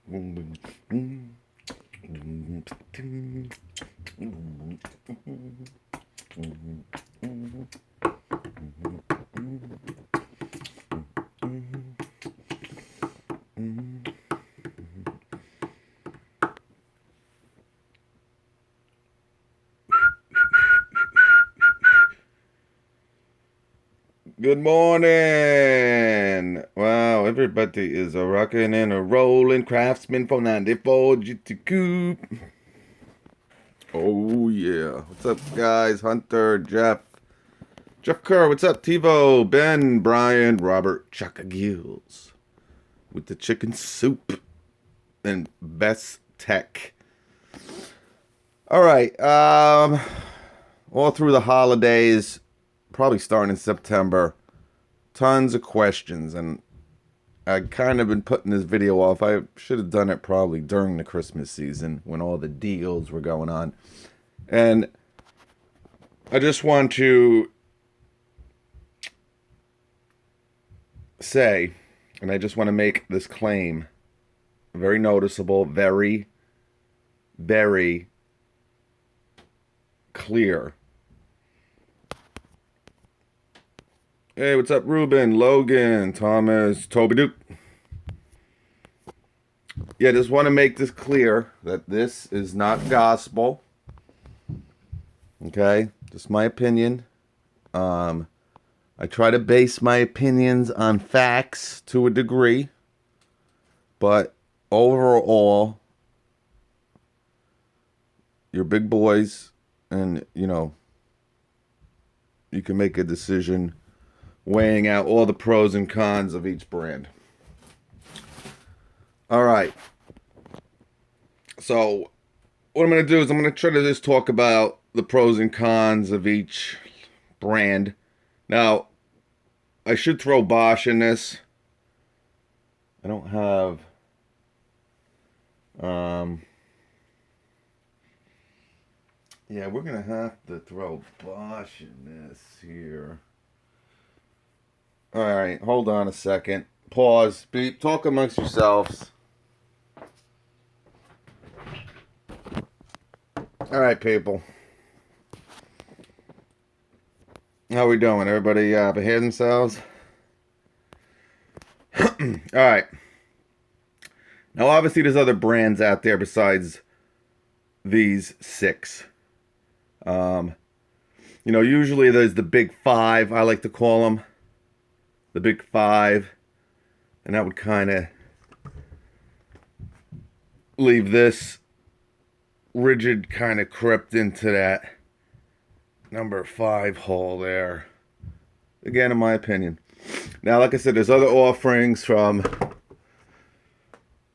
Good morning. Wow, everybody is a rocking and a rolling. Craftsman for 94 GT Coupe. Oh yeah. What's up, guys? Hunter, Jeff Kerr. What's up? TiVo, Ben, Brian, Robert, Chaka Gills with the chicken soup and best tech. All right. All through the holidays, probably starting in September, tons of questions, and I kind of been putting this video off. I should have done it probably during the Christmas season when all the deals were going on. And I just want to say, and I just want to make this claim very noticeable, very, very clear. Hey, what's up, Ruben, Logan, Thomas, Toby Duke? Yeah, just want to make this clear that this is not gospel. Okay, just my opinion. I try to base my opinions on facts to a degree, but overall, you're big boys, and you can make a decision weighing out all the pros and cons of each brand. All right. So what I'm going to do is I'm going to try to just talk about the pros and cons of each brand. Now, I should throw Bosch in this. I don't have yeah, we're going to have to throw Bosch in this here. All right, hold on a second. Pause. Beep. Talk amongst yourselves. All right, people. How we doing? Everybody behave themselves? All right. Now, obviously, there's other brands out there besides these six. Usually there's the big five, I like to call them. The big five, and that would kind of leave this rigid kind of crypt into that number 5 hole there. Again, in my opinion. Now, like I said, there's other offerings from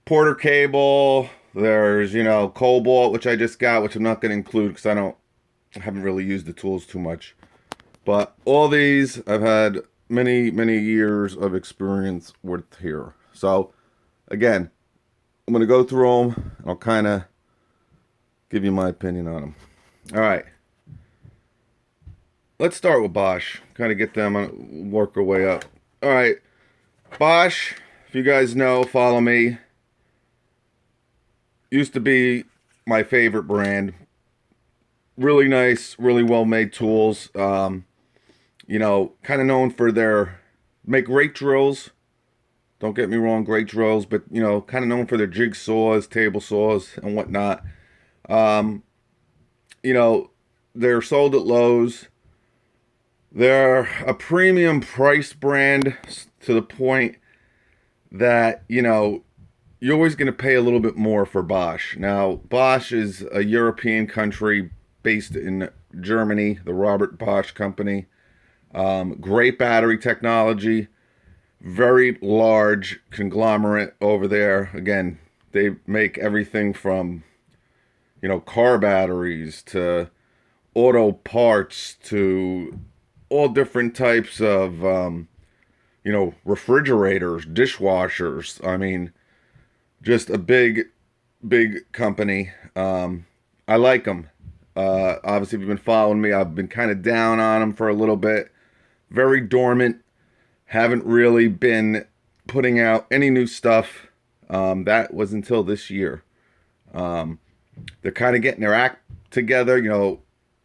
Porter Cable. There's, Cobalt, which I just got, which I'm not going to include because I haven't really used the tools too much. But all these I've had many years of experience with here. So again, I'm going to go through them. I'll kind of give you my opinion on them. All right. Let's start with Bosch. Kind of get them, work our way up. All right. Bosch, if you guys know, follow me. Used to be my favorite brand. Really nice, really well-made tools. Kind of known for make great drills. Don't get me wrong, great drills, but, kind of known for their jigsaws, table saws, and whatnot. They're sold at Lowe's. They're a premium price brand to the point that, you're always going to pay a little bit more for Bosch. Now, Bosch is a European country based in Germany, the Robert Bosch company. Great battery technology, very large conglomerate over there. Again, they make everything from, car batteries to auto parts to all different types of, refrigerators, dishwashers. I mean, just a big company. I like them. Obviously, if you've been following me, I've been kind of down on them for a little bit. Very dormant. Haven't really been putting out any new stuff. That was until this year. Um, they're kind of getting their act together. A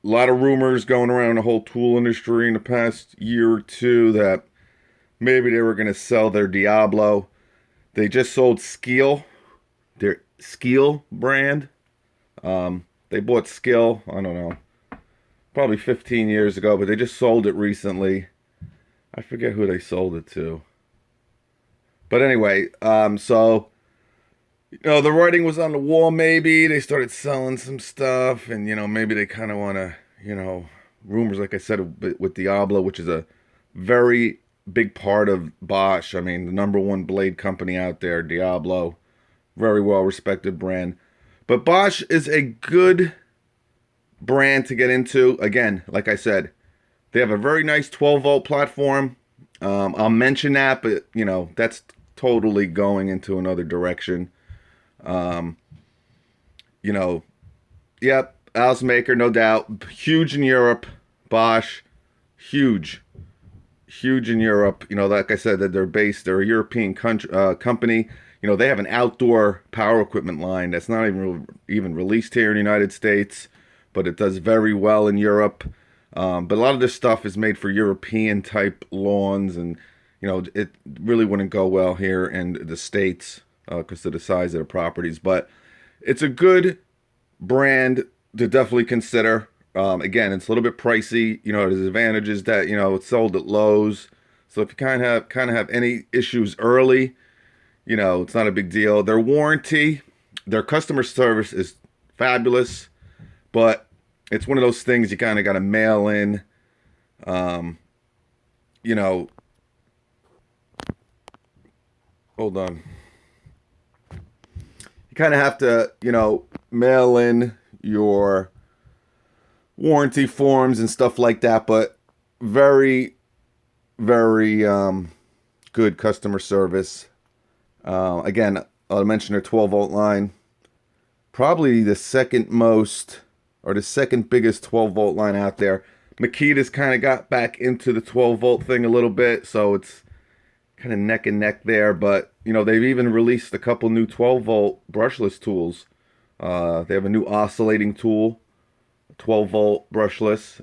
lot of rumors going around the whole tool industry in the past year or two that maybe they were going to sell their Diablo. They just sold Skeel, their Skeel brand. They bought Skill, I don't know, probably 15 years ago, but they just sold it recently. I forget who they sold it to. But anyway, the writing was on the wall maybe. They started selling some stuff, and, maybe they kind of want to, rumors, like I said, with Diablo, which is a very big part of Bosch. I mean, the number one blade company out there, Diablo. Very well respected brand. But Bosch is a good brand to get into. Again, like I said, they have a very nice 12 volt platform. I'll mention that, but that's totally going into another direction. Um, you know, yep, house maker, no doubt. Huge in Europe. Bosch, huge, huge in Europe. Like I said, that they're a European company. They have an outdoor power equipment line that's not even released here in the United States, but it does very well in Europe. But a lot of this stuff is made for European type lawns, and it really wouldn't go well here in the States because of the size of the properties. But it's a good brand to definitely consider. Again, it's a little bit pricey. There's advantages that it's sold at Lowe's, so if you kind of have any issues early, it's not a big deal. Their warranty, their customer service is fabulous, but it's one of those things you kind of got to mail in. You know, hold on. You kind of have to, mail in your warranty forms and stuff like that, but very, very good customer service. Again, I'll mention their 12 volt line. Probably the second most, or the second biggest 12 volt line out there. Makita's kind of got back into the 12 volt thing a little bit, so it's kind of neck and neck there. But they've even released a couple new 12 volt brushless tools. They have a new oscillating tool, 12 volt brushless.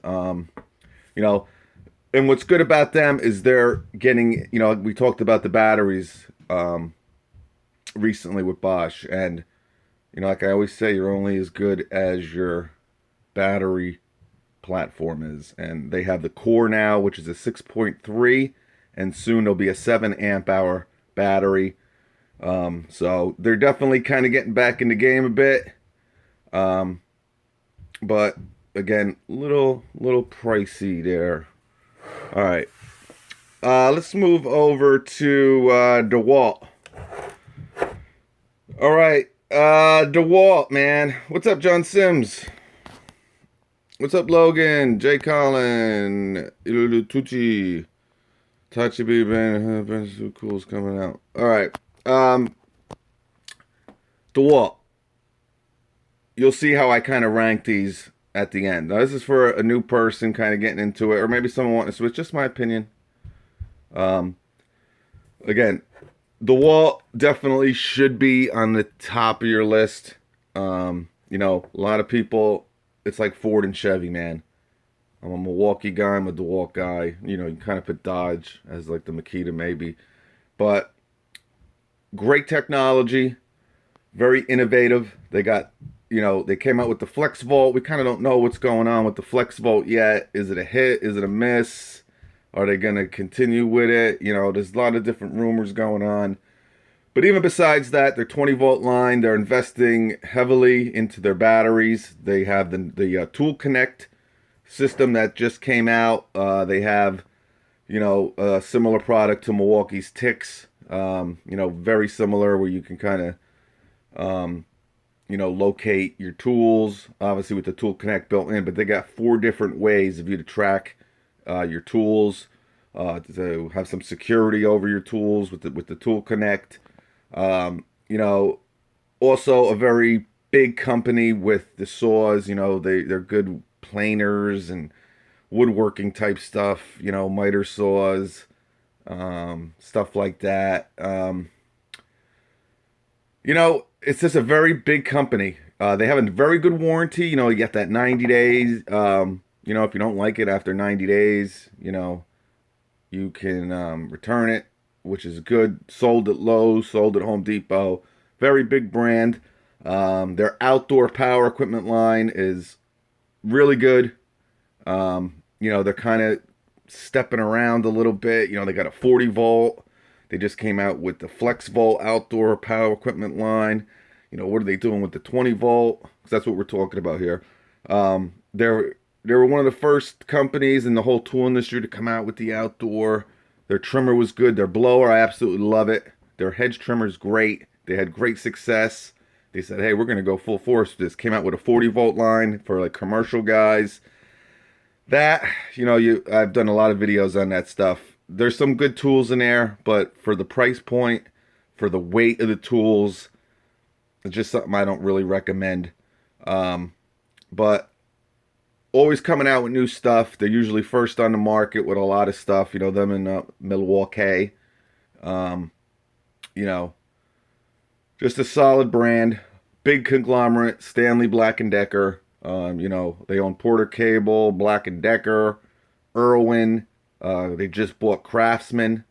And what's good about them is they're getting, we talked about the batteries recently with Bosch, and like I always say, you're only as good as your battery platform is. And they have the core now, which is a 6.3, and soon there'll be a 7 amp hour battery. So they're definitely kind of getting back in the game a bit. But again, little pricey there. All right. Let's move over to DeWalt. All right. DeWalt, man. What's up, John Sims? What's up, Logan? Jay Collin? Ilulu Tucci? Tachi B. Ben Cool's coming out. All right. DeWalt. You'll see how I kind of rank these at the end. Now, this is for a new person kind of getting into it, or maybe someone wanting to switch. Just my opinion. Again, DeWalt definitely should be on the top of your list. A lot of people, it's like Ford and Chevy, man. I'm a Milwaukee guy, I'm a DeWalt guy. You kind of put Dodge as like the Makita maybe. But great technology, very innovative. They got, they came out with the Flex Volt. We kind of don't know what's going on with the Flex Volt yet. Is it a hit? Is it a miss? Are they going to continue with it? There's a lot of different rumors going on. But even besides that, their 20 volt line, they're investing heavily into their batteries. They have the Tool Connect system that just came out. They have, a similar product to Milwaukee's Tix. Very similar, where you can kind of, locate your tools, obviously with the Tool Connect built in, but they got 4 different ways of you to track your tools, to have some security over your tools with the Tool Connect. Also a very big company with the saws. They're good planers and woodworking type stuff, miter saws, stuff like that. You know, it's just a very big company. They have a very good warranty. You know, you get that 90 days. You know, if you don't like it after 90 days, you know, you can return it, which is good. Sold at Lowe's, sold at Home Depot. Very big brand. Their outdoor power equipment line is really good. You know, they're kind of stepping around a little bit. You know, they got a 40 volt. They just came out with the Flex Volt outdoor power equipment line. You know, what are they doing with the 20 volt? 'Cause that's what we're talking about here. They were one of the first companies in the whole tool industry to come out with the outdoor. Their trimmer was good. Their blower, I absolutely love it. Their hedge trimmer is great. They had great success. They said, "Hey, we're going to go full force with this." Came out with a 40 volt line for like commercial guys. That, you know, I've done a lot of videos on that stuff. There's some good tools in there, but for the price point, for the weight of the tools, it's just something I don't really recommend. But always coming out with new stuff. They're usually first on the market with a lot of stuff. You know, them in Milwaukee. Um, you know, just a solid brand. Big conglomerate, Stanley Black& Decker. You know, they own Porter Cable, Black& Decker, Irwin. They just bought Craftsman.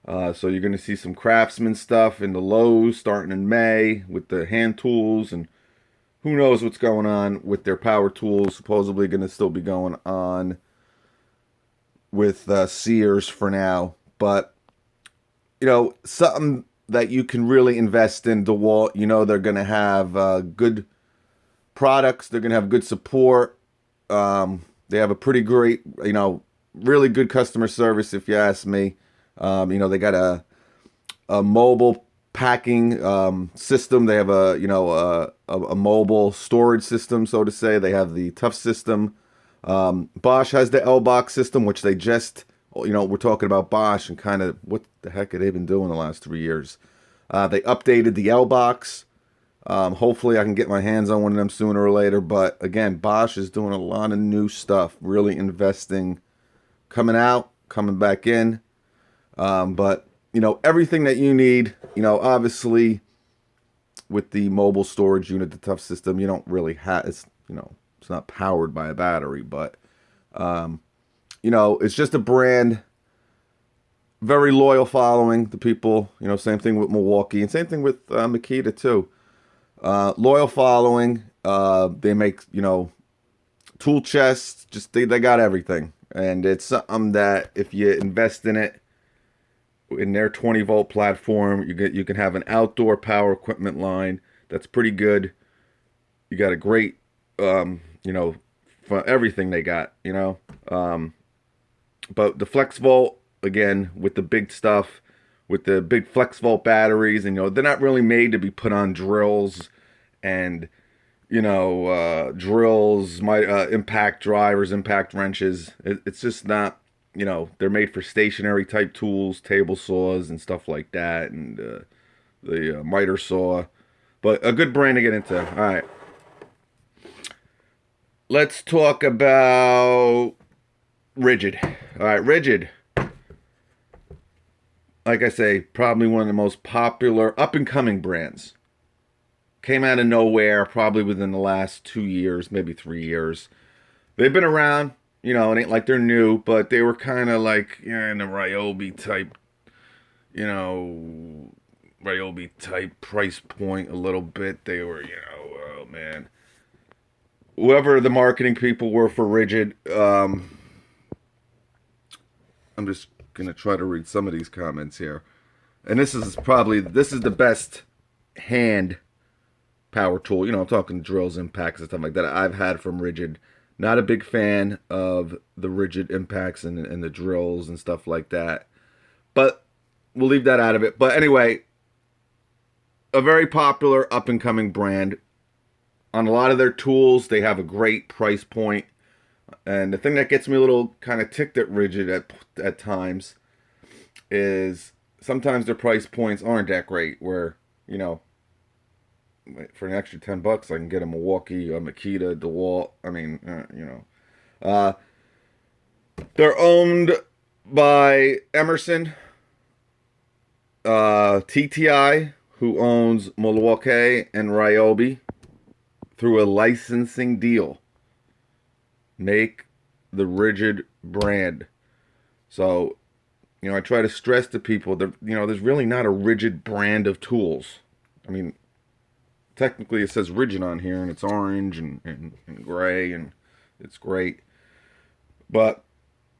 So you're going to see some Craftsman stuff in the Lowe's starting in May with the hand tools, and who knows what's going on with their power tools. Supposedly going to still be going on with Sears for now. But, you know, something that you can really invest in. DeWalt, you know, they're going to have good products. They're going to have good support. They have a pretty great, you know, really good customer service, if you ask me. You know, they got a mobile packing system. They have a, you know, a mobile storage system, so to say. They have the Tough system. Bosch has the L-Box system, which they just, you know, we're talking about Bosch and kind of what the heck have they been doing the last 3 years. They updated the L-Box. Hopefully I can get my hands on one of them sooner or later. But again, Bosch is doing a lot of new stuff, really investing, coming out, coming back in. But, you know, everything that you need, you know, obviously with the mobile storage unit, the Tough system, you don't really have, it's, you know, it's not powered by a battery, but, you know, it's just a brand, very loyal following, the people, you know, same thing with Milwaukee and same thing with Makita too. Loyal following, they make, you know, tool chests, just they got everything. And it's something that if you invest in it, in their 20 volt platform, you can have an outdoor power equipment line that's pretty good. You got a great, you know, for everything they got, you know. But the Flex Volt, again, with the big stuff, with the big Flex Volt batteries, and, you know, they're not really made to be put on drills and, you know, drills, impact drivers, impact wrenches. It's just not, you know, they're made for stationary type tools, table saws and stuff like that, and the miter saw. But a good brand to get into. All right. Let's talk about Rigid. All right, Rigid. Like I say, probably one of the most popular up-and-coming brands. Came out of nowhere, probably within the last 2 years, maybe 3 years. They've been around, you know, it ain't like they're new, but they were kind of like, yeah, in the Ryobi type, you know, Ryobi type price point a little bit. They were, you know, oh man. Whoever the marketing people were for Rigid, I'm just going to try to read some of these comments here. And this is the best hand power tool. You know, I'm talking drills, impacts, and stuff like that I've had from Rigid. Not a big fan of the Rigid impacts and the drills and stuff like that. But we'll leave that out of it. But anyway, a very popular up-and-coming brand. On a lot of their tools, they have a great price point. And the thing that gets me a little kind of ticked at Rigid at times is sometimes their price points aren't that great. Where, you know, for an extra $10, I can get a Milwaukee, a Makita, DeWalt. I mean, you know, they're owned by Emerson, TTI, who owns Milwaukee and Ryobi, through a licensing deal, make the Rigid brand. So, I try to stress to people that, there's really not a Rigid brand of tools. I mean, technically it says Rigid on here, and it's orange and gray, and it's great. But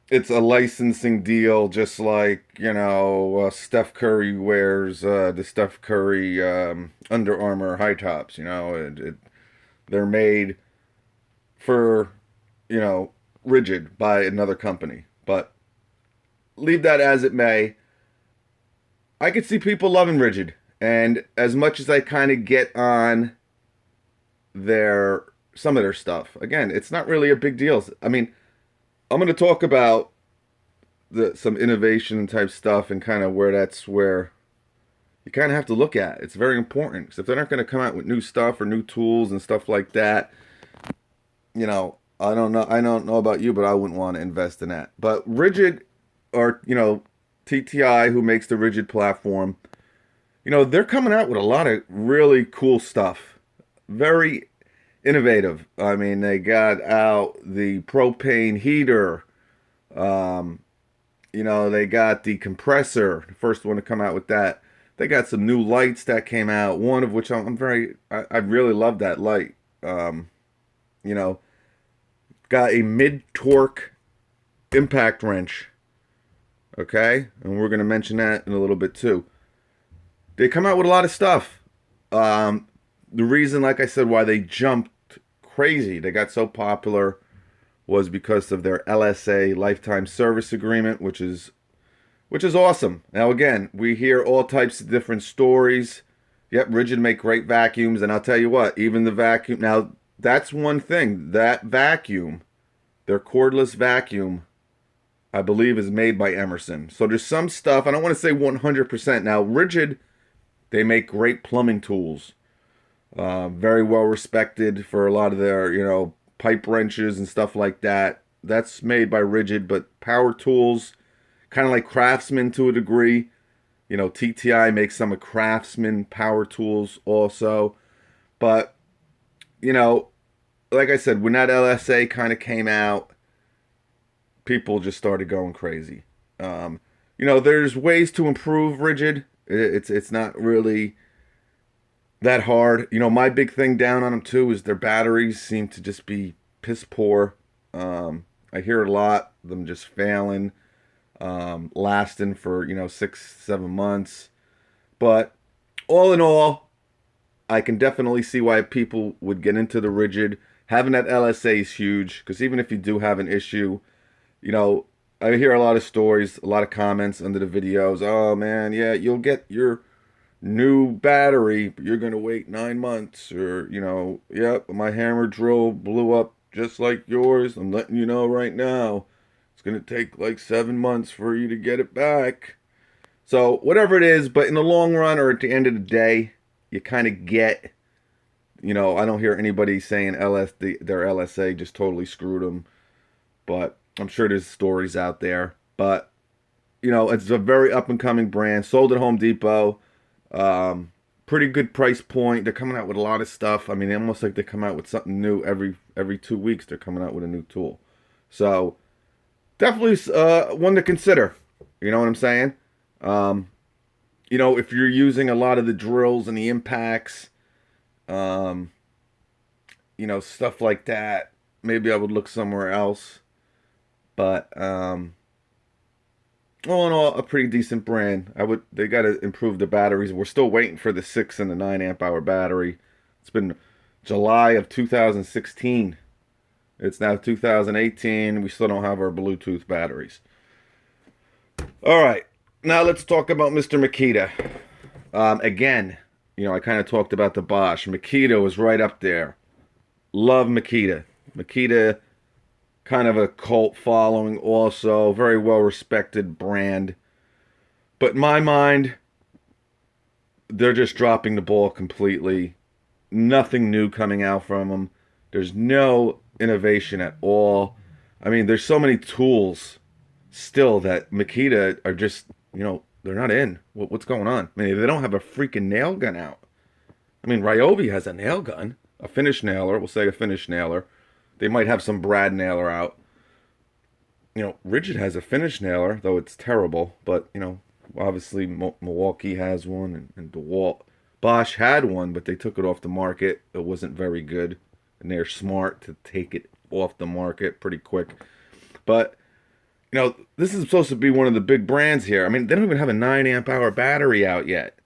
it's a licensing deal, just like, Steph Curry wears the Steph Curry Under Armour high tops. They're made for, Rigid by another company. But leave that as it may. I could see people loving Rigid. And as much as I kind of get on some of their stuff, again, it's not really a big deal. I mean, I'm going to talk about some innovation type stuff and kind of where you kind of have to look at. It's very important, because if they're not going to come out with new stuff or new tools and stuff like that, I don't know about you, but I wouldn't want to invest in that. But Rigid, or TTI, who makes the Rigid platform, they're coming out with a lot of really cool stuff. Very innovative. I mean, they got out the propane heater. They got the compressor, the first one to come out with that. They got some new lights that came out, one of which I really love that light. Got a mid-torque impact wrench. Okay? And we're going to mention that in a little bit too. They come out with a lot of stuff. The reason, like I said, why they jumped crazy, they got so popular, was because of their LSA lifetime service agreement, which is awesome. Now again, we hear all types of different stories. Yep, Rigid make great vacuums, and I'll tell you what, even the vacuum, now that's one thing, that vacuum, their cordless vacuum, I believe is made by Emerson. So there's some stuff, I don't want to say 100%. Now Rigid, they make great plumbing tools. Very well respected for a lot of their, pipe wrenches and stuff like that. That's made by Rigid, but power tools, kind of like Craftsman to a degree. TTI makes some of Craftsman power tools also. But, like I said, when that LSA kind of came out, people just started going crazy. There's ways to improve Rigid. It's not really that hard. My big thing down on them too is their batteries seem to just be piss poor. I hear a lot of them just failing, lasting for 6-7 months. But all in all, I can definitely see why people would get into the Rigid. Having that LSA is huge, because even if you do have an issue, I hear a lot of stories, a lot of comments under the videos. Oh man, yeah, you'll get your new battery, but you're gonna wait 9 months, or yep, my hammer drill blew up just like yours. I'm letting you know right now, it's gonna take like 7 months for you to get it back. So whatever it is, but in the long run, or at the end of the day, you kind of get, I don't hear anybody saying their LSA just totally screwed them, but I'm sure there's stories out there. But it's a very up and coming brand, sold at Home Depot. Pretty good price point. They're coming out with a lot of stuff. I mean, almost like they come out with something new every 2 weeks. They're coming out with a new tool. So definitely one to consider. You know what I'm saying? If you're using a lot of the drills and the impacts, stuff like that, maybe I would look somewhere else. But all in all, a pretty decent brand. They got to improve the batteries. We're still waiting for the 6 and the 9 amp hour battery. It's been July of 2016. It's now 2018. We still don't have our Bluetooth batteries. All right, now let's talk about Mr. Makita. Again, I kind of talked about the Bosch. Makita was right up there. Love Makita. Makita, kind of a cult following also. Very well respected brand. But in my mind, they're just dropping the ball completely. Nothing new coming out from them. There's no innovation at all. I mean, there's so many tools still that Makita are just, They're not in. What's going on? I mean, they don't have a freaking nail gun out. I mean, Ryobi has a nail gun, a finish nailer. We'll say a finish nailer. They might have some brad nailer out. You know, Rigid has a finish nailer, though it's terrible. But, you know, obviously Milwaukee has one, and DeWalt. Bosch had one, but they took it off the market. It wasn't very good. And they're smart to take it off the market pretty quick. But, you know, this is supposed to be one of the big brands here. I mean, they don't even have a 9 amp hour battery out yet.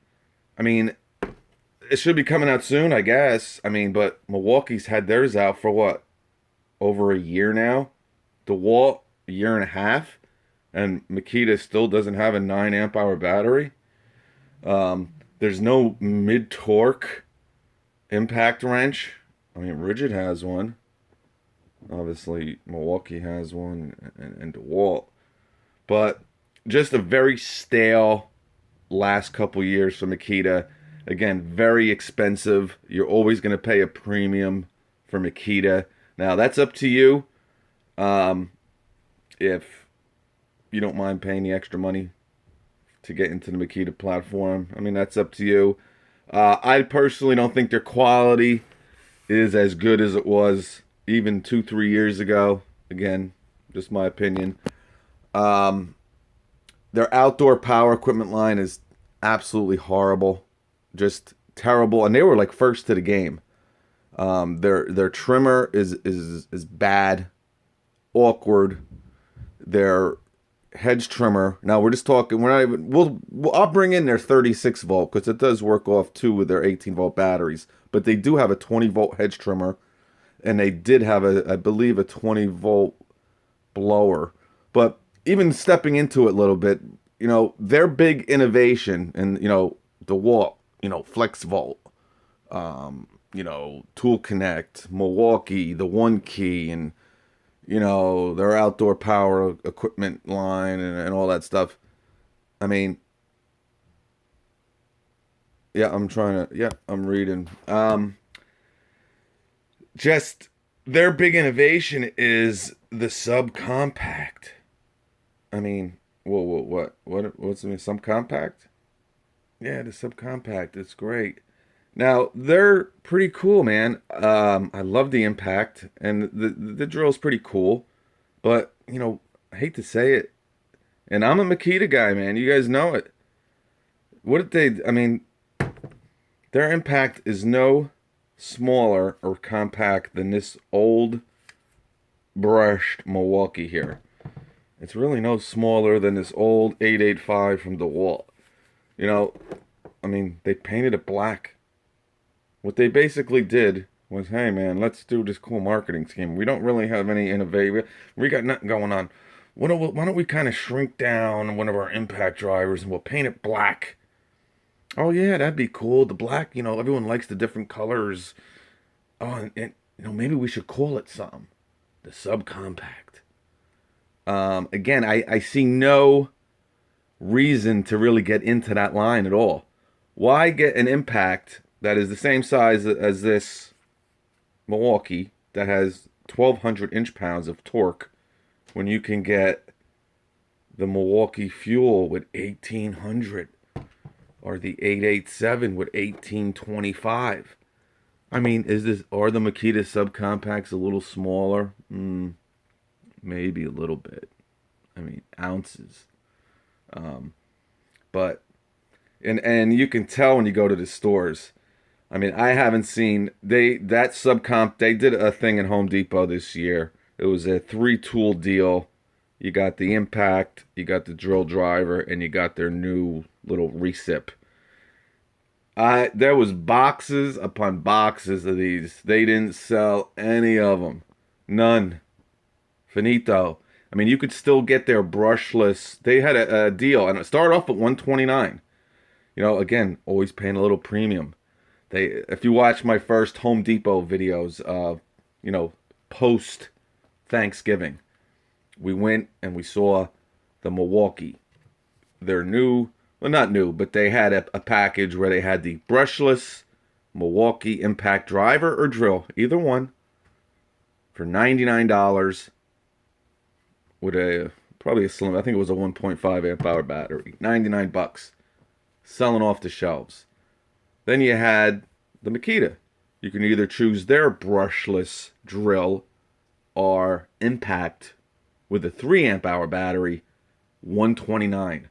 I mean, it should be coming out soon, I guess. I mean, but Milwaukee's had theirs out for what? Over a year now? DeWalt, a year and a half? And Makita still doesn't have a 9 amp hour battery? There's no mid-torque impact wrench. I mean, Rigid has one. Obviously, Milwaukee has one, and DeWalt. But just a very stale last couple years for Makita. Again, very expensive. You're always going to pay a premium for Makita. Now, that's up to you. If you don't mind paying the extra money to get into the Makita platform, I mean, that's up to you. I personally don't think their quality is as good as it was even 2-3 years ago. Again, just my opinion. Their outdoor power equipment line is absolutely horrible, just terrible, and they were like first to the game. Their trimmer is bad, awkward. Their hedge trimmer. Now we're just talking. We're not even. I'll bring in their 36 volt because it does work off too with their 18 volt batteries. But they do have a 20 volt hedge trimmer, and they did have I believe, a 20 volt blower. But even stepping into it a little bit, you know, their big innovation, and, you know, DeWalt, you know, Flex Volt, you know, Tool Connect, Milwaukee, the One Key, and, you know, their outdoor power equipment line, and all that stuff. I mean, yeah, I'm reading. Just their big innovation is the subcompact. I mean, what's the subcompact? Yeah, the subcompact. It's great. Now, they're pretty cool, man. I love the impact, and the drill's pretty cool. But, you know, I hate to say it, and I'm a Makita guy, man. You guys know it. What did they, I mean, their impact is no smaller or compact than this old brushed Milwaukee here. It's really no smaller than this old 885 from DeWalt. You know, I mean, they painted it black. What they basically did was, hey man, let's do this cool marketing scheme. We don't really have any innovation. We got nothing going on. Why don't we kind of shrink down one of our impact drivers and we'll paint it black? Oh yeah, that'd be cool. The black, you know, everyone likes the different colors. Oh, and you know, maybe we should call it something. The subcompact. Again, I see no reason to really get into that line at all. Why get an impact that is the same size as this Milwaukee that has 1,200 inch-pounds of torque when you can get the Milwaukee Fuel with 1,800 or the 887 with 1,825? I mean, are the Makita subcompacts a little smaller? Maybe a little bit. I mean, ounces. But and you can tell when you go to the stores. I mean, I haven't seen they did a thing in Home Depot this year. It was a 3-tool deal. You got the impact, you got the drill driver, and you got their new little recip. There was boxes upon boxes of these. They didn't sell any of them. None. Finito. I mean, you could still get their brushless. They had a deal, and it started off at $129. You know, again, always paying a little premium. If you watch my first Home Depot videos, you know, post Thanksgiving, we went and we saw the Milwaukee. Their new, well, not new, but they had a package where they had the brushless Milwaukee impact driver or drill, either one, for $99 with a probably a slim. I think it was a 1.5 amp hour battery. 99 bucks, selling off the shelves. Then you had the Makita. You can either choose their brushless drill or impact with a 3 amp hour battery, 129.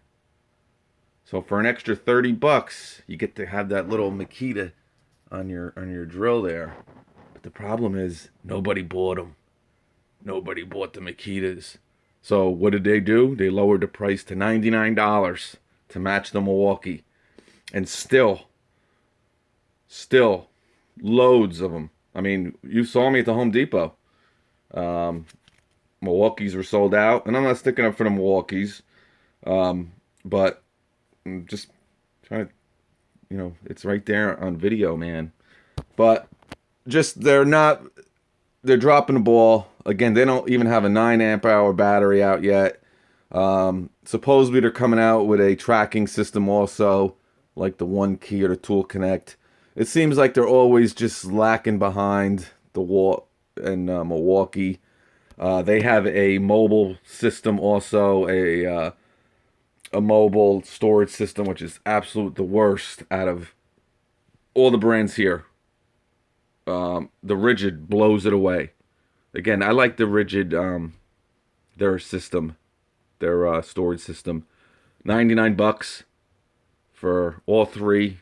So for an extra 30 bucks, you get to have that little Makita on your drill there. But the problem is nobody bought them. Nobody bought the Makitas. So what did they do? They lowered the price to $99 to match the Milwaukee. And still loads of them. I mean, you saw me at the Home Depot. Milwaukees were sold out, and I'm not sticking up for the Milwaukees, but I'm just trying to, it's right there on video, man. But just they're dropping the ball again. They don't even have a 9 amp hour battery out yet. Supposedly they're coming out with a tracking system also, like the One Key or the Tool Connect. It seems like they're always just lacking behind the wall in Milwaukee. They have a mobile system also, a mobile storage system, which is absolute the worst out of all the brands here. The Rigid blows it away. Again, I like the Rigid, their system, their storage system. 99 bucks for all three.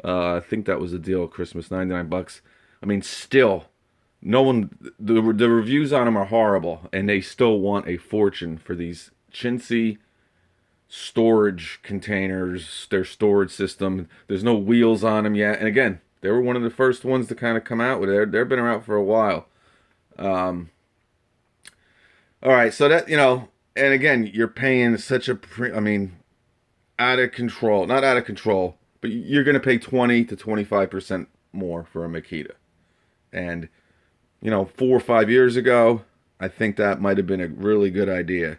I think that was a deal at Christmas, 99 bucks. I mean, still, no one, the reviews on them are horrible, and they still want a fortune for these chintzy storage containers, their storage system. There's no wheels on them yet. And again, they were one of the first ones to kind of come out with it. They've been around for a while. All right, so that, and again, you're paying such a, out of control. Not out of control, but you're going to pay 20 to 25% more for a Makita. And, 4 or 5 years ago, I think that might have been a really good idea.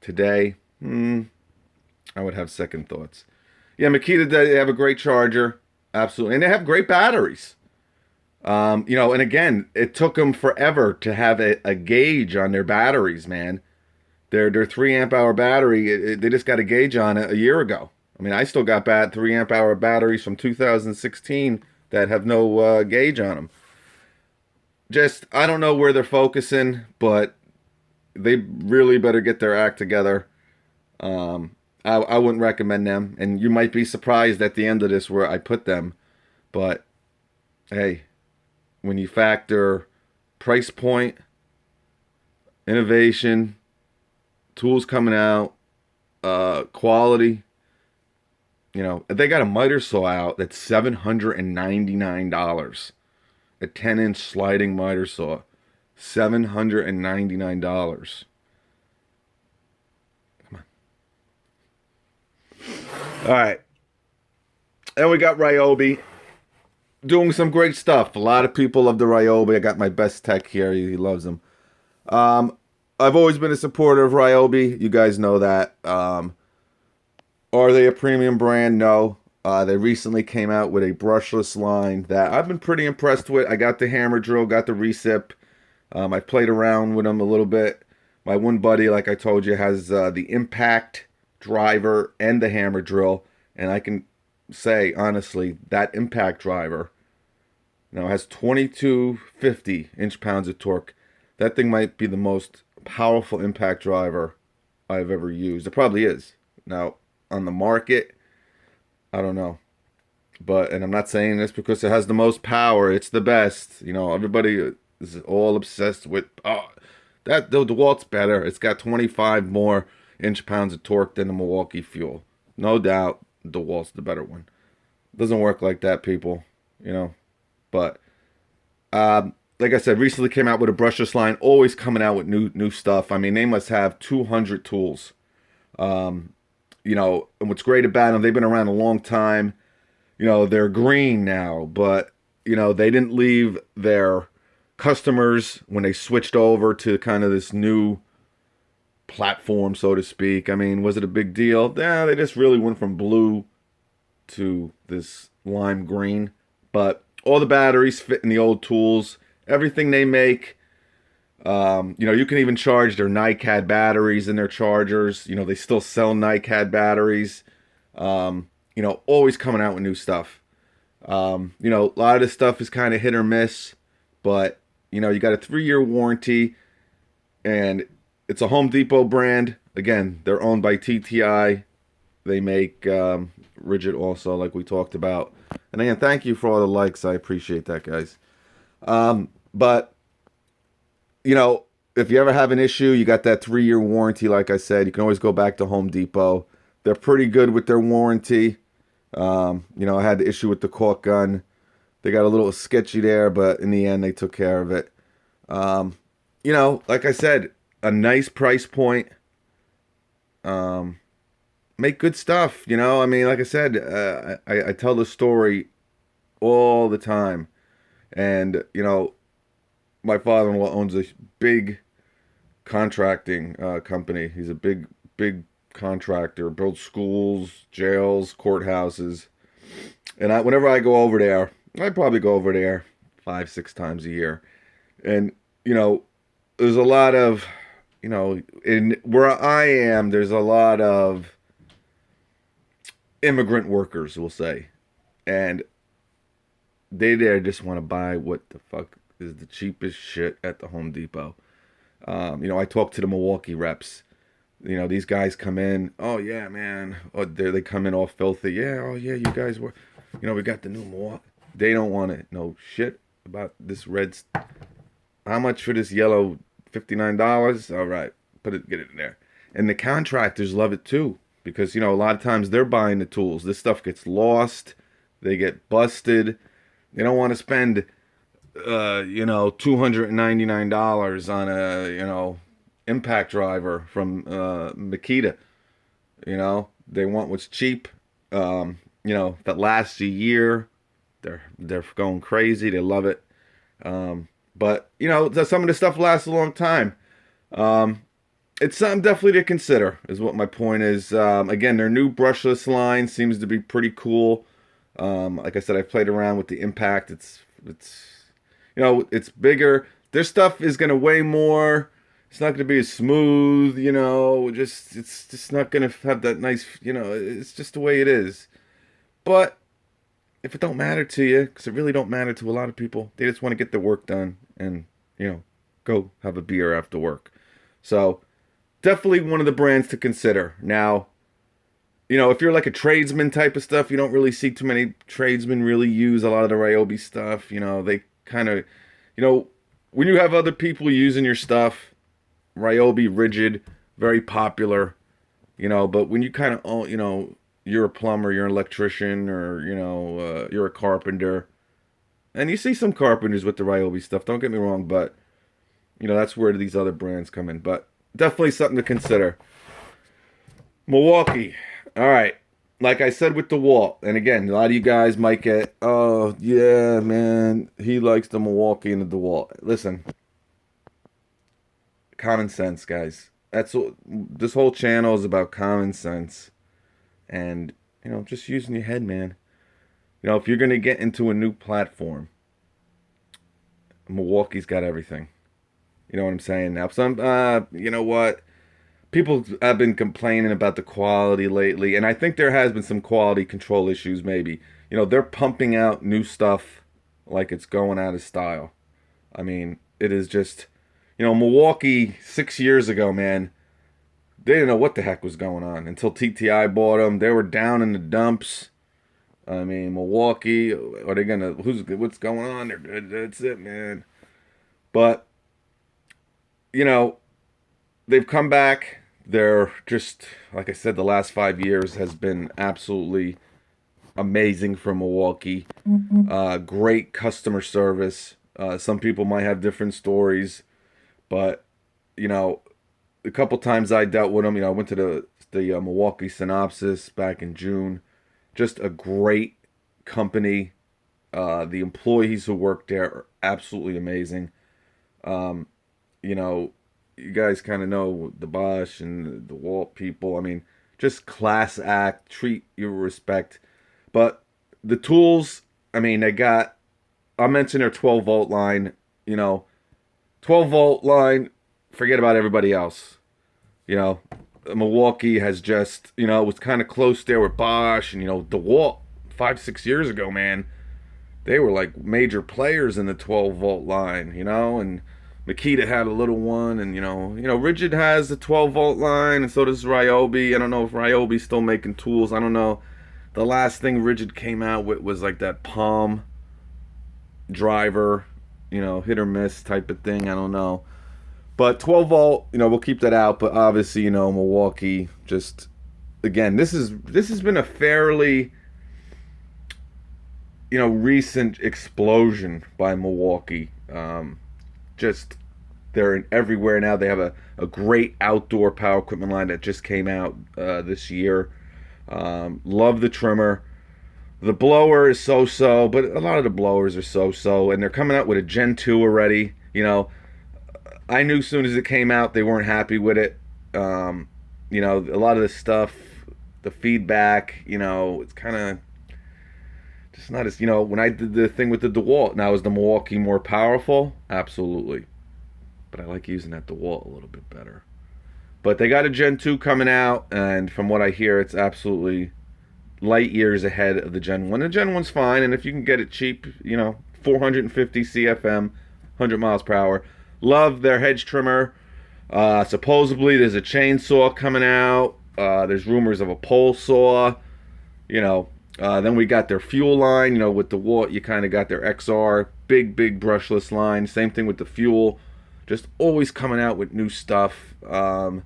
Today, I would have second thoughts. Yeah, Makita, they have a great charger. Absolutely. And they have great batteries. And again, it took them forever to have a gauge on their batteries, man. Their 3 amp hour battery, they just got a gauge on it a year ago. I mean, I still got 3 amp hour batteries from 2016 that have no gauge on them. Just, I don't know where they're focusing, but they really better get their act together. I wouldn't recommend them, and you might be surprised at the end of this where I put them. But hey, when you factor price point, innovation, tools coming out, quality, they got a miter saw out that's $799. A 10-inch sliding miter saw, $799. Come on. All right. And we got Ryobi doing some great stuff. A lot of people love the Ryobi. I got my best tech here. He loves them. I've always been a supporter of Ryobi. You guys know that. Are they a premium brand? No. They recently came out with a brushless line that I've been pretty impressed with. I got the hammer drill, got the recip. I played around with them a little bit. My one buddy, like I told you, has the impact driver and the hammer drill. And I can say, honestly, that impact driver has 2250 inch-pounds of torque. That thing might be the most powerful impact driver I've ever used. It probably is. Now, on the market, I don't know. And I'm not saying this because it has the most power. It's the best. Everybody is all obsessed with, that the DeWalt's better. It's got 25 more inch-pounds of torque than the Milwaukee Fuel. No doubt DeWalt's the better one. Doesn't work like that, people. But, like I said, recently came out with a brushless line. Always coming out with new stuff. I mean, they must have 200 tools. And what's great about them, they've been around a long time. They're green now, but, they didn't leave their customers when they switched over to kind of this new platform, so to speak. I mean, was it a big deal? Yeah, they just really went from blue to this lime green. But all the batteries fit in the old tools. Everything they make, You can even charge their NiCad batteries in their chargers. They still sell NiCad batteries. Always coming out with new stuff. A lot of this stuff is kind of hit or miss, but you got a 3-year warranty, and it's a Home Depot brand. Again, they're owned by TTI. They make Rigid also, like we talked about. And again, thank you for all the likes. I appreciate that, guys. But if you ever have an issue, you got that 3-year warranty. Like I said, you can always go back to Home Depot. They're pretty good with their warranty. I had the issue with the caulk gun. They got a little sketchy there, but in the end, they took care of it. Like I said, a nice price point. Make good stuff. Like I said, I tell the story all the time. And, my father-in-law owns a big contracting company. He's a big contractor, builds schools, jails, courthouses. And whenever I go over there, I probably go over there 5-6 times a year. And, there's a lot of, in where I am, there's a lot of immigrant workers, we'll say. And they there just want to buy what the fuck is the cheapest shit at the Home Depot. I talk to the Milwaukee reps. These guys come in. Oh yeah, man. Oh, they come in all filthy. Yeah. Oh yeah, you guys were. We got the new Milwaukee. They don't want to know shit about this red. How much for this yellow? $59. All right, get it in there. And the contractors love it too, because a lot of times they're buying the tools. This stuff gets lost. They get busted. They don't want to spend $299 on a impact driver from Makita. They want what's cheap. That lasts a year. They're going crazy. They love it. But some of the stuff lasts a long time. It's something definitely to consider, is what my point is. Again, their new brushless line seems to be pretty cool. Like I said, I've played around with the impact. It's bigger. Their stuff is going to weigh more. It's not going to be as smooth, it's just not going to have that nice, it's just the way it is. But if it don't matter to you, because it really don't matter to a lot of people, they just want to get their work done and, go have a beer after work. So definitely one of the brands to consider. Now, if you're like a tradesman type of stuff, you don't really see too many tradesmen really use a lot of the Ryobi stuff. They kind of, when you have other people using your stuff, Ryobi Rigid, very popular, but when you kind of, you're a plumber, you're an electrician, or, you're a carpenter, and you see some carpenters with the Ryobi stuff, don't get me wrong, but, that's where these other brands come in. But definitely something to consider. Milwaukee. All right. Like I said with the Walt, and again, a lot of you guys might get, oh, yeah, man, he likes the Milwaukee and the DeWalt. Listen, common sense, guys. That's what this whole channel is about, common sense. And, just using your head, man. If you're going to get into a new platform, Milwaukee's got everything. You know what I'm saying? Now, you know what? People have been complaining about the quality lately, and I think there has been some quality control issues maybe. They're pumping out new stuff like it's going out of style. I mean, it is just, Milwaukee 6 years ago, man, they didn't know what the heck was going on until TTI bought them. They were down in the dumps. I mean, Milwaukee, are they gonna, what's going on? That's it, man. But, they've come back. They're just, like I said, the last 5 years has been absolutely amazing for Milwaukee. Great customer service. Some people might have different stories, but, a couple times I dealt with them. I went to the Milwaukee Synopsis back in June. Just a great company. The employees who work there are absolutely amazing. You guys kind of know the Bosch and the Walt people. I mean, just class act, treat you with respect. But the tools, I mean, I mentioned their 12-volt line. 12 volt line, forget about everybody else. You know, Milwaukee has just, it was kind of close there with Bosch and, DeWalt 5, 6 years ago, man. They were like major players in the 12 volt line, and Makita had a little one, and Rigid has the 12 volt line, and so does Ryobi. I don't know if Ryobi's still making tools. I don't know. The last thing Rigid came out with was like that palm driver, hit or miss type of thing. I don't know. But 12 volt, we'll keep that out. But obviously, Milwaukee just, again, this has been a fairly, recent explosion by Milwaukee. Just they're in everywhere now. They have a great outdoor power equipment line that just came out this year. Love the trimmer. The blower is so-so, but a lot of the blowers are so-so, and they're coming out with a Gen 2 already. I knew as soon as it came out they weren't happy with it. A lot of the stuff, the feedback, it's kind of just not as, when I did the thing with the DeWalt, now is the Milwaukee more powerful? Absolutely. But I like using that DeWalt a little bit better. But they got a Gen 2 coming out, and from what I hear, it's absolutely light years ahead of the Gen 1. The Gen 1's fine, and if you can get it cheap, 450 CFM, 100 miles per hour. Love their hedge trimmer. Supposedly there's a chainsaw coming out. There's rumors of a pole saw. Then we got their fuel line. With the DeWalt, you kind of got their XR, big brushless line. Same thing with the fuel. Just always coming out with new stuff. And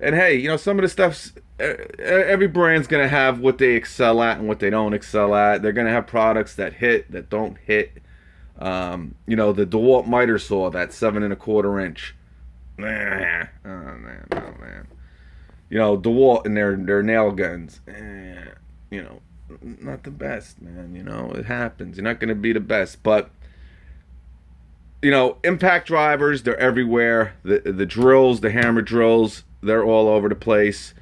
hey, some of the stuff's, every brand's going to have what they excel at and what they don't excel at. They're going to have products that hit, that don't hit. The DeWalt miter saw, that 7 1/4 inch. Oh man. DeWalt and their nail guns. Not the best, man. It happens. You're not going to be the best, but impact drivers, they're everywhere. The drills, the hammer drills, they're all over the place.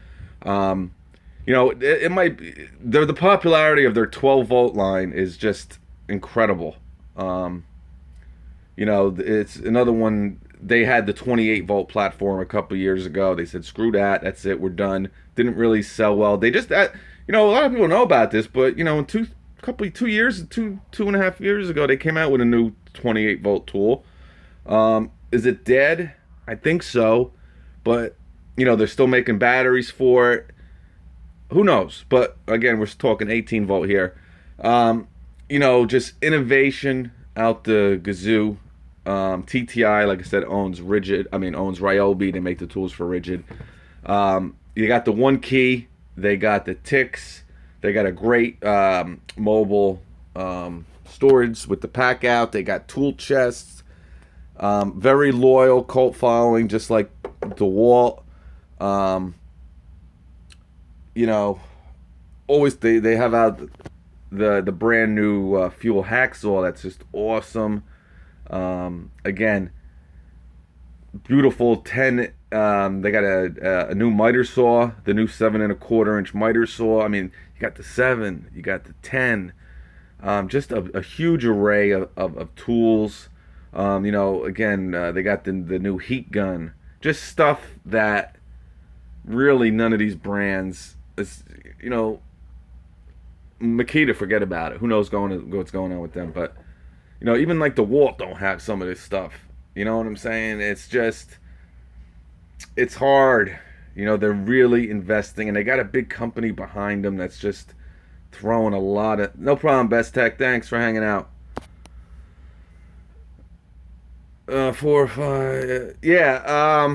It might be, the popularity of their 12 volt line is just incredible. It's another one. They had the 28 volt platform a couple years ago. They said, screw that, that's it, we're done. Didn't really sell well. They just, a lot of people know about this, but in 2.5 years ago, they came out with a new 28 volt tool. Is it dead? I think so, but they're still making batteries for it. Who knows? But again, we're talking 18 volt here. Just innovation out the gazoo. TTI, like I said, owns Ryobi. They make the tools for Rigid. You got the One Key. They got the Ticks. They got a great mobile storage with the pack out. They got tool chests. Very loyal cult following, just like DeWalt. Always they have out the brand new fuel hacksaw that's just awesome. Again, beautiful 10. They got a new miter saw, the new 7 1/4 inch miter saw. I mean, you got the 7, you got the 10. Just a huge array of tools. Again, they got the new heat gun. Just stuff that really none of these brands is, Makita, forget about it. Who knows what's going on with them? But even like the DeWalt don't have some of this stuff. You know what I'm saying? It's just, it's hard. They're really investing, and they got a big company behind them that's just throwing a lot of. No problem, Best Tech. Thanks for hanging out. 4 or 5. Yeah.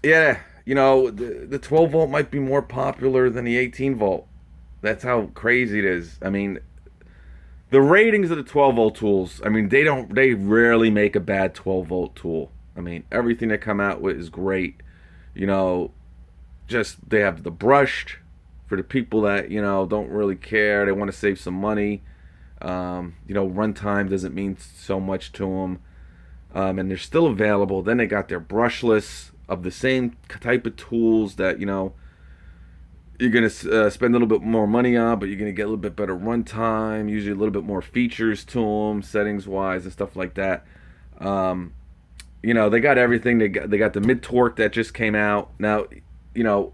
Yeah. The 12 volt might be more popular than the 18 volt. That's how crazy it is. I mean, the ratings of the 12 volt tools, they rarely make a bad 12 volt tool. Everything they come out with is great. Just they have the brushed for the people that, don't really care. They want to save some money. Runtime doesn't mean so much to them. And they're still available. Then they got their brushless of the same type of tools that, you're going to spend a little bit more money on, but you're going to get a little bit better runtime, usually a little bit more features to them, settings-wise and stuff like that. You know, they got everything. They got the mid torque that just came out. Now, you know,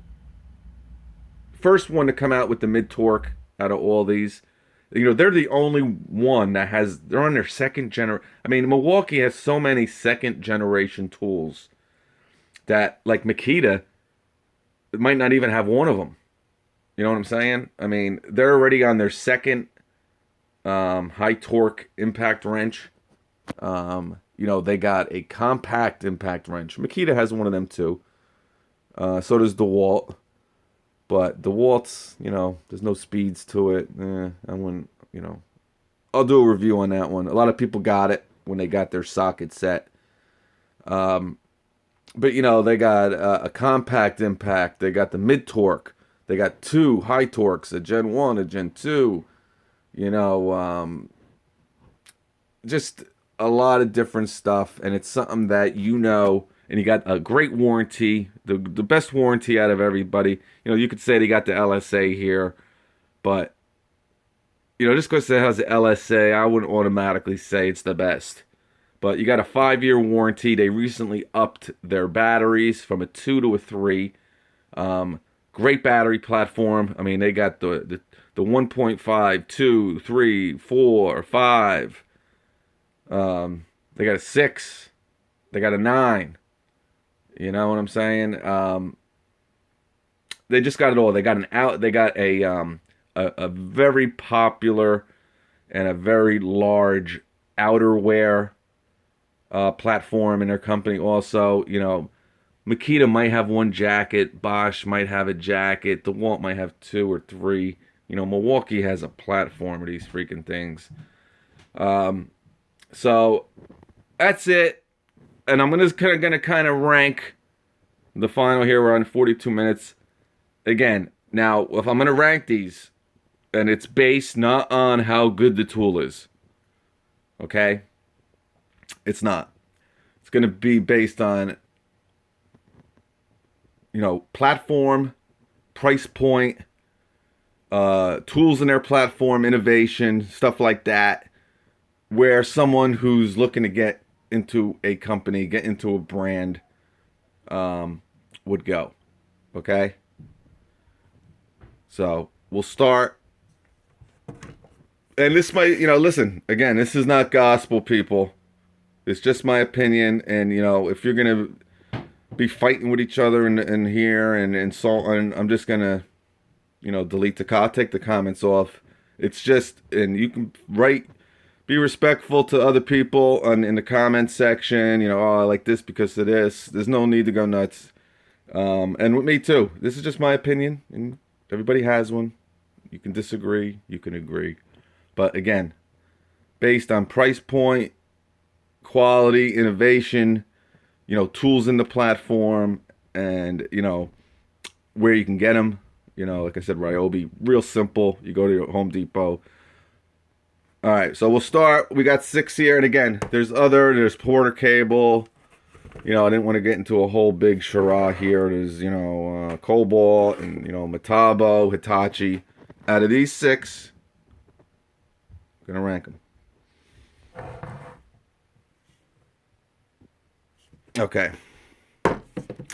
first one to come out with the mid torque out of all these. You know, they're the only one that has. They're on their second gener. I mean, Milwaukee has so many second generation tools that, like Makita, might not even have one of them. You know what I'm saying? I mean, they're already on their second high torque impact wrench. You know, they got a compact impact wrench. Makita has one of them too. So does DeWalt. But DeWalt's, you know, there's no speeds to it. I wouldn't, you know. I'll do a review on that one. A lot of people got it when they got their socket set. But, you know, they got a compact impact. They got the mid torque. They got two high torques, a Gen 1, a Gen 2. You know, just a lot of different stuff. And it's something that you know, and you got a great warranty, the best warranty out of everybody. You know, you could say they got the LSA here, but, you know, just because it has the LSA, I wouldn't automatically say it's the best. But you got a 5-year warranty. They recently upped their batteries from a 2 to a 3. Great battery platform. I mean, they got the 1.5, 2, 3, 4, 5. They got a 6. They got a 9. You know what I'm saying? They just got it all. They got a very popular and a very large outerwear platform in their company. Also, you know, Makita might have one jacket. Bosch might have a jacket. DeWalt might have 2 or 3. You know, Milwaukee has a platform of these freaking things. So that's it. And I'm gonna kind of rank the final here. We're on 42 minutes. Again, now if I'm gonna rank these, and it's based not on how good the tool is. Okay? It's not. It's gonna be based on, you know, platform, price point, tools in their platform, innovation, stuff like that. Where someone who's looking to get into a company, get into a brand, would go. Okay? So, we'll start. And this might, you know, listen, again, this is not gospel, people. It's just my opinion. And, you know, if you're going to be fighting with each other in here and insult, and I'm just going to, you know, I'll take the comments off. It's just, and you can write, be respectful to other people in the comment section. You know, oh, I like this because of this. There's no need to go nuts. And with me too. This is just my opinion, and everybody has one. You can disagree, you can agree. But again, based on price point, quality, innovation, you know, tools in the platform, and, you know, where you can get them. You know, like I said, Ryobi, real simple. You go to your Home Depot. All right, so we'll start. We got 6 here, and again, there's Porter cable. You know, I didn't want to get into a whole big charade here. There's, you know, Cobalt and, you know, Metabo, Hitachi. Out of these 6, I'm gonna rank them. Okay.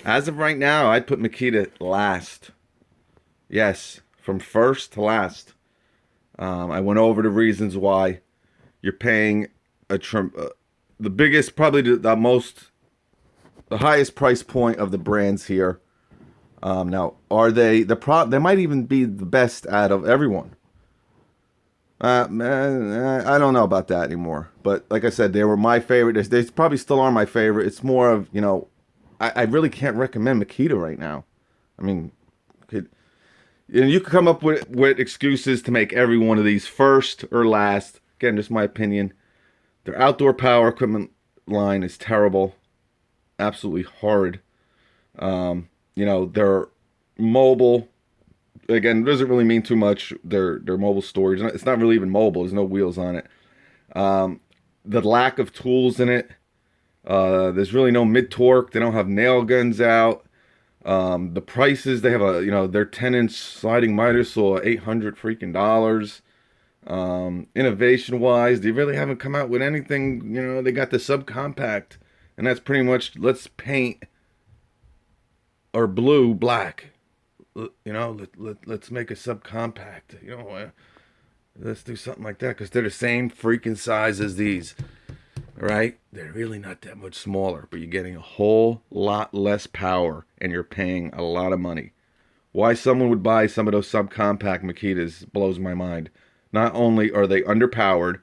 As of right now, I'd put Makita last. Yes, from first to last. I went over the reasons why. You're paying the biggest, probably the highest price point of the brands here. Now, are they they might even be the best out of everyone. Man, I don't know about that anymore. But like I said, they were my favorite. They probably still are my favorite. It's more of, you know, I really can't recommend Makita right now. I mean, you could come up with excuses to make every one of these first or last. Again, just my opinion. Their outdoor power equipment line is terrible. Absolutely horrid. You know, they're mobile. Again, it doesn't really mean too much. Their mobile storage. It's not really even mobile. There's no wheels on it. The lack of tools in it. There's really no mid torque. They don't have nail guns out. The prices, they have their 10-inch sliding miter saw $800 freaking dollars. Innovation wise, they really haven't come out with anything. You know, they got the subcompact And that's pretty much, let's paint our blue black. Let's make a subcompact. Let's do something like that because they're the same freaking size as these. Right? They're really not that much smaller, but you're getting a whole lot less power and you're paying a lot of money. Why someone would buy some of those subcompact Makitas blows my mind. Not only are they underpowered,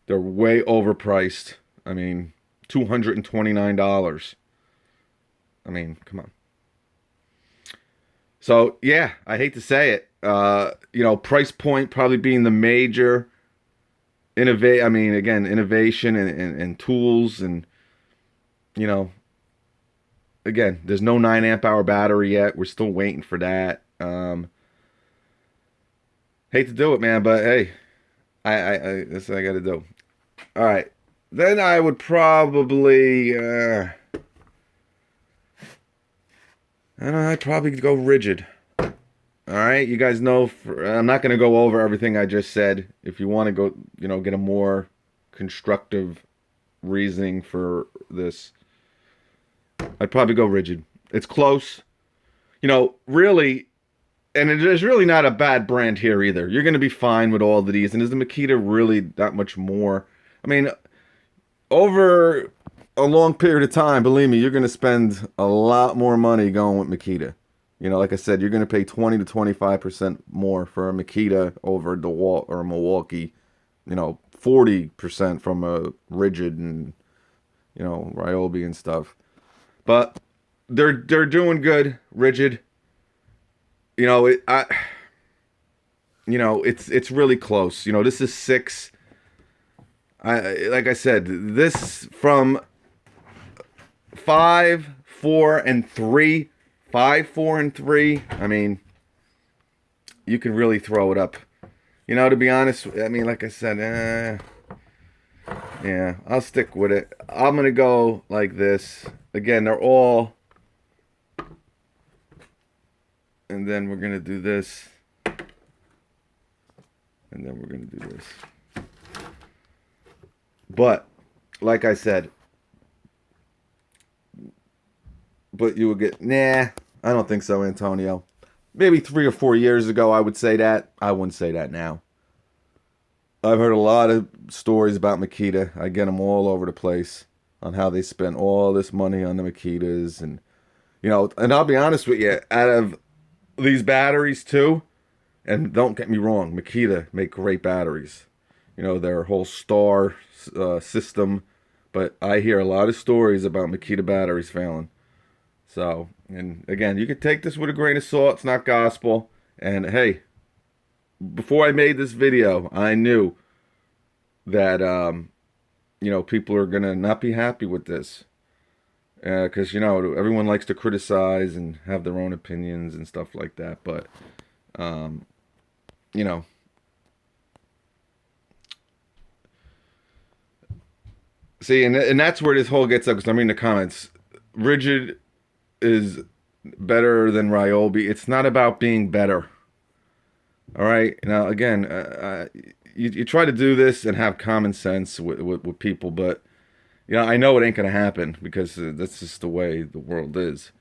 they're way overpriced. I mean, $229. I mean, come on. So, yeah, I hate to say it. Price point probably being the major innovation and tools and, again, there's no 9 amp hour battery yet. We're still waiting for that. Hate to do it, man, but hey, that's what I got to do. All right. Then I would probably, I'd probably go rigid. All right, you guys know, I'm not going to go over everything I just said. If you want to go, get a more constructive reasoning for this, I'd probably go rigid. It's close. Really, and it is really not a bad brand here either. You're going to be fine with all of these. And is the Makita really that much more? I mean, over a long period of time, believe me, you're going to spend a lot more money going with Makita. Like I said, you're going to pay 20 to 25% more for a Makita over DeWalt or a Milwaukee. 40% from a Rigid and, Ryobi and stuff. But they're doing good, Rigid. It's really close. This is 6. Like I said, this from 5, 4, and 3. 5, 4, and 3. I mean, you can really throw it up. To be honest, I mean, like I said, yeah, I'll stick with it. I'm going to go like this. Again, they're all... And then we're going to do this. And then we're going to do this. But, like I said... But you would get, nah, I don't think so, Antonio. Maybe 3 or 4 years ago I would say that. I wouldn't say that now. I've heard a lot of stories about Makita. I get them all over the place on how they spent all this money on the Makitas. And, and I'll be honest with you, out of these batteries too, and don't get me wrong, Makita make great batteries. Their whole star system. But I hear a lot of stories about Makita batteries failing. So, and again, you can take this with a grain of salt. It's not gospel. And hey, before I made this video, I knew that, people are going to not be happy with this. Because, everyone likes to criticize and have their own opinions and stuff like that. But, see, and that's where this whole gets up. Because I'm reading the comments. Rigid is better than Ryobi. It's not about being better. All right. Now, again, you try to do this and have common sense with people, but I know it ain't gonna happen because that's just the way the world is.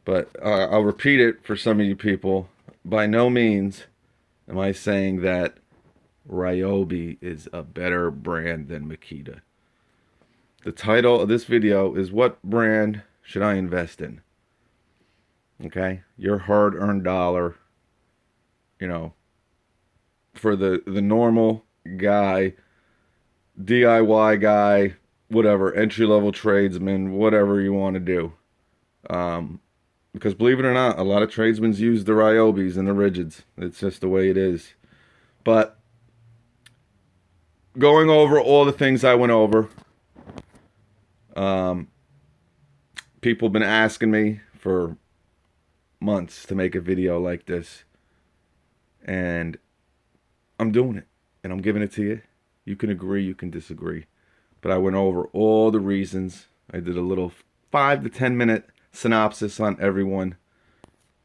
But I'll repeat it for some of you people. By no means am I saying that Ryobi is a better brand than Makita. The title of this video is "What brand should I invest in?" Okay, your hard-earned dollar, for the normal guy, DIY guy, whatever, entry-level tradesman, whatever you want to do. Because believe it or not, a lot of tradesmen use the Ryobis and the Rigids. It's just the way it is. But going over all the things I went over, people have been asking me for months to make a video like this, and I'm doing it, and I'm giving it to you. You can agree, you can disagree, but I went over all the reasons. I did a little 5 to 10 minute synopsis on everyone.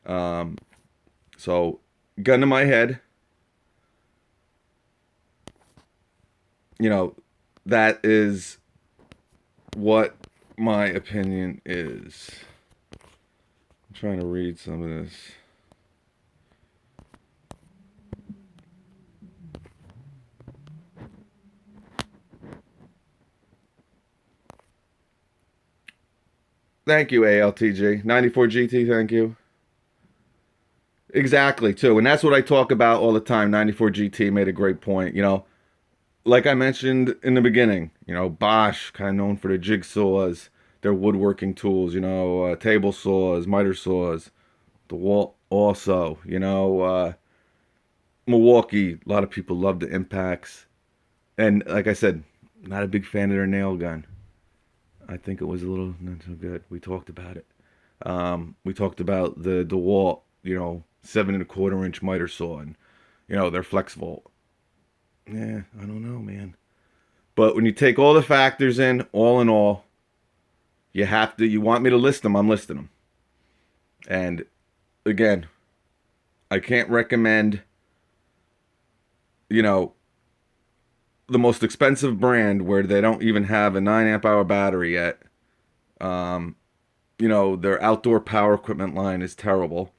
So gun to my head, that is what my opinion is. I'm trying to read some of this. Thank you, ALTG. 94 GT, thank you. Exactly, too. And that's what I talk about all the time. 94 GT made a great point. Like I mentioned in the beginning, Bosch, kind of known for their jigsaws, their woodworking tools, table saws, miter saws, DeWalt also, Milwaukee, a lot of people love the impacts. And like I said, not a big fan of their nail gun. I think it was a little not so good. We talked about it. We talked about the DeWalt, 7 1/4 inch miter saw, and they're flexible. Yeah, I don't know, man. But when you take all the factors in all, you want me to list them, I'm listing them. And again, I can't recommend, you know, the most expensive brand where they don't even have a 9 amp hour battery yet. Their outdoor power equipment line is terrible.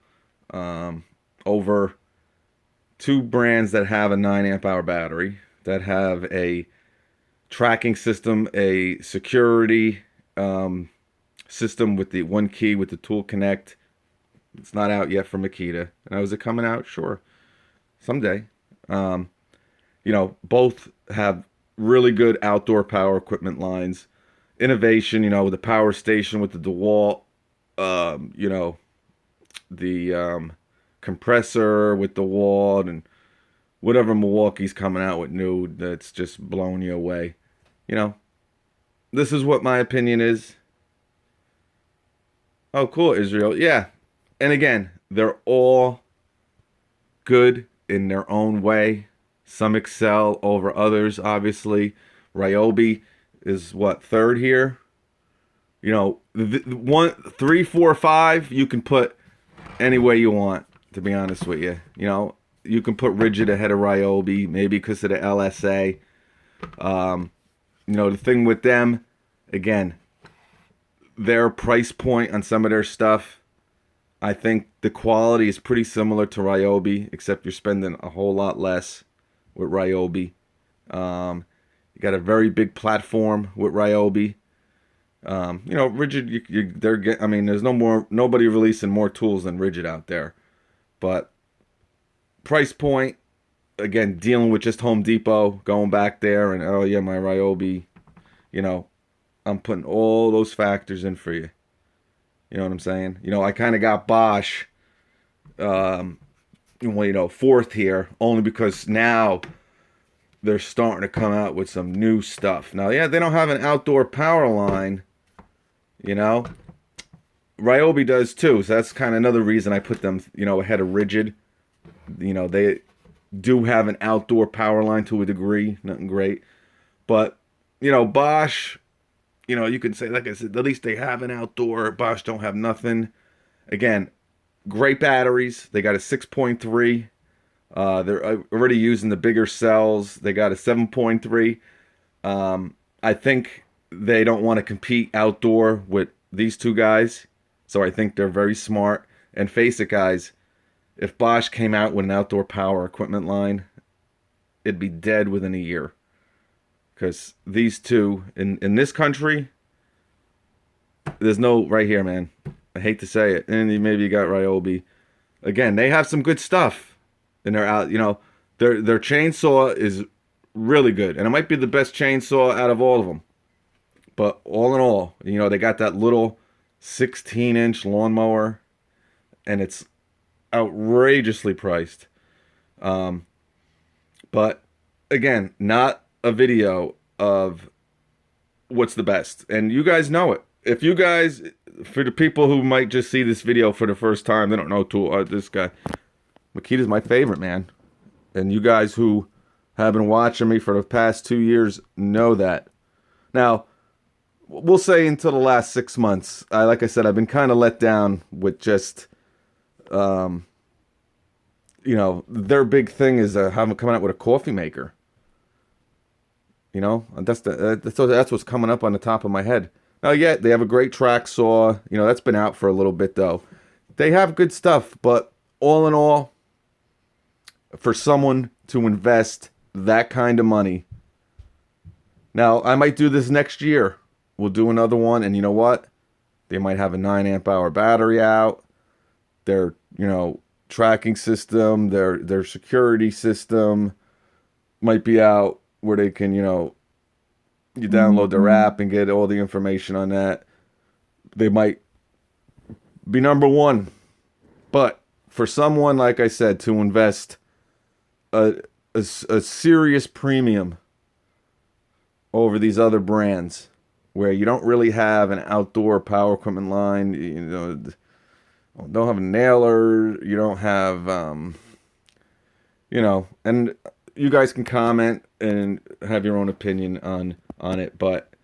Over two brands that have a 9 amp hour battery, that have a tracking system, a security system with the one key with the tool connect. It's not out yet for Makita. And is it coming out? Sure. Someday. Both have really good outdoor power equipment lines. Innovation, with the power station with the DeWalt, the compressor with DeWalt, and whatever Milwaukee's coming out with new that's just blowing you away. This is what my opinion is. Oh, cool, Israel. Yeah. And again, they're all good in their own way. Some excel over others, obviously. Ryobi is what, third here? 1, 3, 4, 5, you can put any way you want, to be honest with you. You can put Rigid ahead of Ryobi, maybe because of the LSA. The thing with them, again, their price point on some of their stuff, I think the quality is pretty similar to Ryobi, except you're spending a whole lot less with Ryobi. You got a very big platform with Ryobi. Rigid, there's nobody releasing more tools than Rigid out there. But price point, again, dealing with just Home Depot, going back there and, oh yeah, my Ryobi, I'm putting all those factors in for you. You know what I'm saying? I kind of got Bosch, fourth here, only because now they're starting to come out with some new stuff. Now, yeah, they don't have an outdoor power line, Ryobi does too, so that's kind of another reason I put them, ahead of Rigid. They do have an outdoor power line to a degree, nothing great. But, Bosch, you can say, like I said, at least they have an outdoor. Bosch don't have nothing. Again, great batteries. They got a 6.3. They're already using the bigger cells. They got a 7.3. I think they don't want to compete outdoor with these two guys. So I think they're very smart. And face it, guys, if Bosch came out with an outdoor power equipment line, it'd be dead within a year. Because these two, in this country, there's no, right here, man. I hate to say it. And maybe you got Ryobi. Again, they have some good stuff. And they're out, their chainsaw is really good. And it might be the best chainsaw out of all of them. But all in all, they got that little 16-inch lawnmower. And it's outrageously priced. But, again, not a video of what's the best. And you guys know it. If you guys, for the people who might just see this video for the first time, they don't know this guy. Makita's my favorite, man. And you guys who have been watching me for the past 2 years know that. Now, we'll say until the last 6 months. Like I said, I've been kind of let down with just, their big thing is having coming out with a coffee maker. That's what's coming up on the top of my head. Now, yeah, they have a great track saw. You know, that's been out for a little bit, though. They have good stuff, but all in all, for someone to invest that kind of money. Now, I might do this next year. We'll do another one, and you know what? They might have a 9 amp hour battery out. Their, tracking system, their security system might be out where they can, you download their app and get all the information on that. They might be number one. But for someone, like I said, to invest a serious premium over these other brands where you don't really have an outdoor power equipment line, don't have a nailer, you don't have, and you guys can comment and have your own opinion on it, but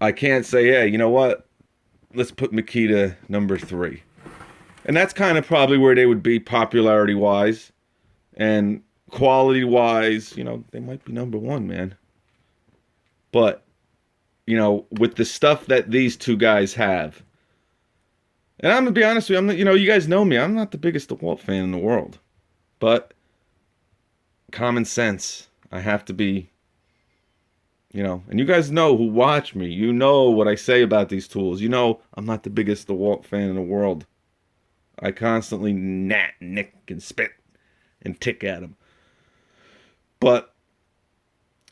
I can't say, yeah, you know what? Let's put Makita number 3. And that's kind of probably where they would be popularity-wise. And quality-wise, they might be number 1, man. But, with the stuff that these two guys have, and I'm going to be honest with you, I'm not, you guys know me, I'm not the biggest DeWalt fan in the world. But common sense, I have to be, and you guys know who watch me. You know what I say about these tools. You know I'm not the biggest DeWalt fan in the world. I constantly nick, and spit and tick at them. But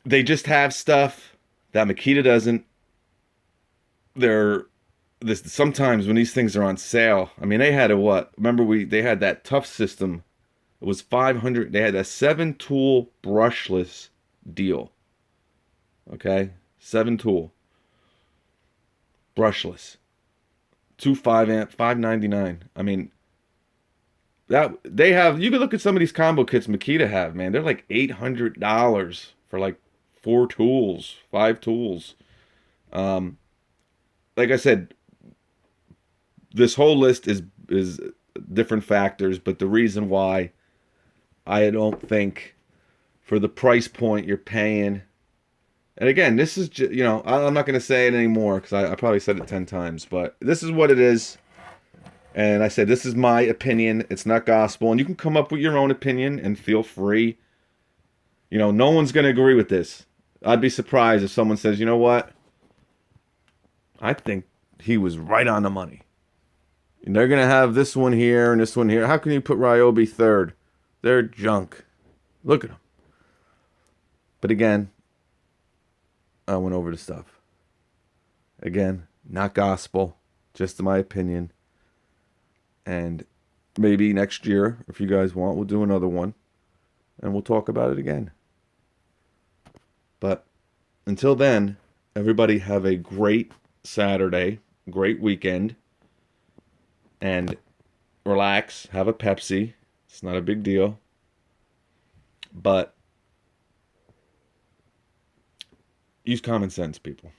they just have stuff that Makita doesn't. Sometimes when these things are on sale, I mean, they had a what? Remember they had that tough system. It was 500. They had a 7-tool brushless deal. Okay? 7-tool. Brushless. 2 5 amp, $599. I mean, that they have, you can look at some of these combo kits Makita have, man. They're like $800 for like 4 tools, 5 tools. Like I said, this whole list is different factors, but the reason why I don't think for the price point you're paying, and again, this is just, I'm not going to say it anymore because I probably said it 10 times, but this is what it is. And I said, this is my opinion. It's not gospel. And you can come up with your own opinion and feel free. No one's going to agree with this. I'd be surprised if someone says, you know what? I think he was right on the money. And they're going to have this one here and this one here. How can you put Ryobi third? They're junk. Look at them. But again, I went over the stuff. Again, not gospel. Just my opinion. And maybe next year, if you guys want, we'll do another one. And we'll talk about it again. But until then, everybody have a great Saturday, great weekend. And relax, have a Pepsi. It's not a big deal. But use common sense, people.